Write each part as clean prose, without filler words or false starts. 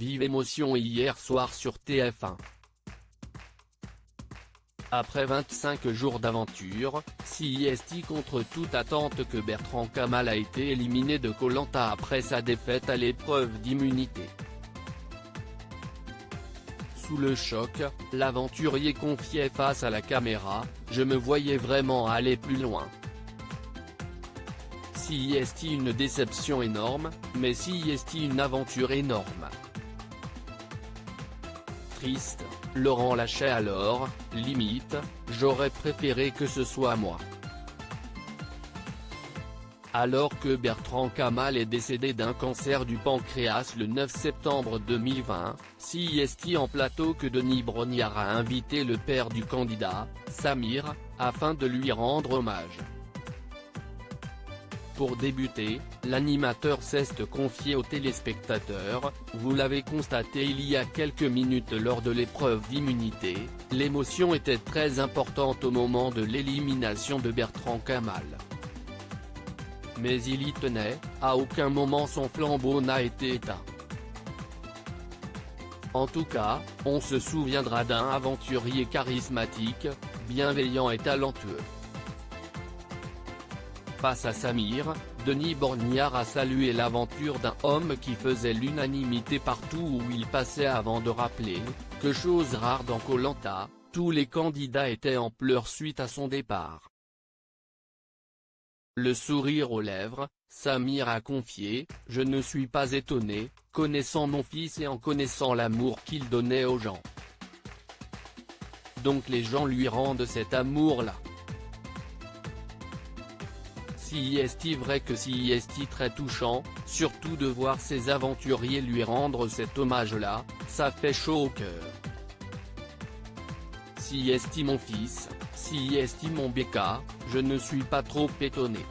vive émotion hier soir sur TF1. Après 25 jours d'aventure, si est contre toute attente que Bertrand Kamal a été éliminé de Koh Lanta après sa défaite à l'épreuve d'immunité. Sous le choc, l'aventurier confiait face à la caméra: « Je me voyais vraiment aller plus loin. Si est une déception énorme, mais si est une aventure énorme. » Triste, Laurent lâchait alors, limite, j'aurais préféré que ce soit moi. Alors que Bertrand Kamal est décédé d'un cancer du pancréas le 9 septembre 2020, si est en plateau que Denis Brognard a invité le père du candidat, Samir, afin de lui rendre hommage. Pour débuter, l'animateur s'est confié aux téléspectateurs: « Vous l'avez constaté il y a quelques minutes lors de l'épreuve d'immunité, l'émotion était très importante au moment de l'élimination de Bertrand Kamal. Mais il y tenait, à aucun moment son flambeau n'a été éteint. En tout cas, on se souviendra d'un aventurier charismatique, bienveillant et talentueux. » Face à Samir, Denis Brognard a salué l'aventure d'un homme qui faisait l'unanimité partout où il passait avant de rappeler que, chose rare dans Koh Lanta, tous les candidats étaient en pleurs suite à son départ. Le sourire aux lèvres, Samir a confié: « Je ne suis pas étonné, connaissant mon fils et en connaissant l'amour qu'il donnait aux gens. Donc les gens lui rendent cet amour-là. Si est vrai que si est très touchant, surtout de voir ces aventuriers lui rendre cet hommage-là, ça fait chaud au cœur. Si est mon fils, si est mon Becca, je ne suis pas trop étonné. »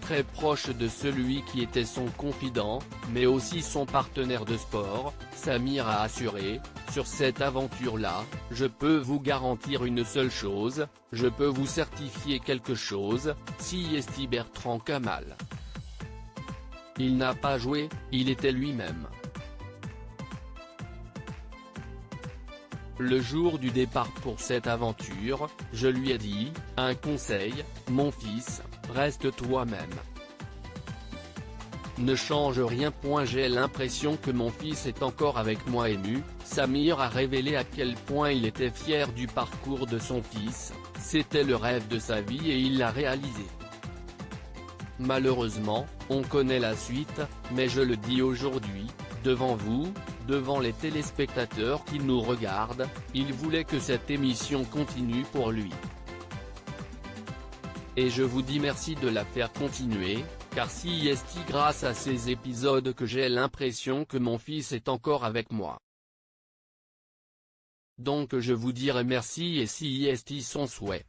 Très proche de celui qui était son confident, mais aussi son partenaire de sport, Samir a assuré: « Sur cette aventure-là, je peux vous garantir une seule chose, je peux vous certifier quelque chose, si est Bertrand Kamal. Il n'a pas joué, il était lui-même. » Le jour du départ pour cette aventure, je lui ai dit: « Un conseil, mon fils, reste toi-même. Ne change rien. J'ai l'impression que mon fils est encore avec moi ému. » Samir a révélé à quel point il était fier du parcours de son fils, c'était le rêve de sa vie et il l'a réalisé. Malheureusement, on connaît la suite, mais je le dis aujourd'hui, devant vous, devant les téléspectateurs qui nous regardent, il voulait que cette émission continue pour lui. Et je vous dis merci de la faire continuer, car si est grâce à ces épisodes que j'ai l'impression que mon fils est encore avec moi. Donc je vous dirai merci et si est son souhait. »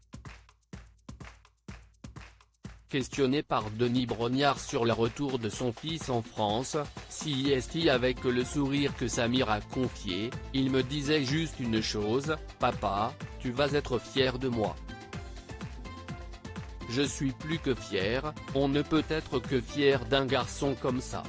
Questionné par Denis Brognard sur le retour de son fils en France, si est avec le sourire que Samir a confié: « Il me disait juste une chose: papa, tu vas être fier de moi. Je suis plus que fier, on ne peut être que fier d'un garçon comme ça. »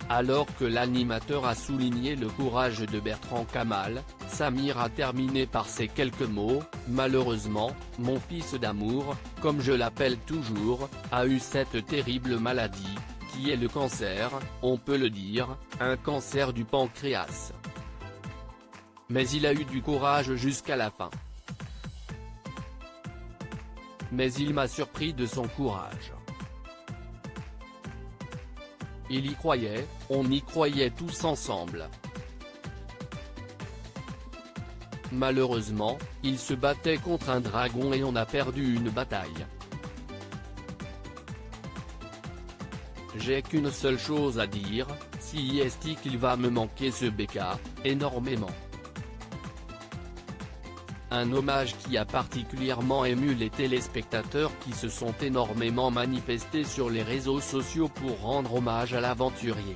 Alors que l'animateur a souligné le courage de Bertrand Kamal, Samir a terminé par ces quelques mots: « Malheureusement, mon fils d'amour, comme je l'appelle toujours, a eu cette terrible maladie, qui est le cancer, on peut le dire, un cancer du pancréas. Mais il a eu du courage jusqu'à la fin. Mais il m'a surpris de son courage. Il y croyait, on y croyait tous ensemble. Malheureusement, il se battait contre un dragon et on a perdu une bataille. J'ai qu'une seule chose à dire, si est qu'il va me manquer ce Becca, énormément. » Un hommage qui a particulièrement ému les téléspectateurs qui se sont énormément manifestés sur les réseaux sociaux pour rendre hommage à l'aventurier.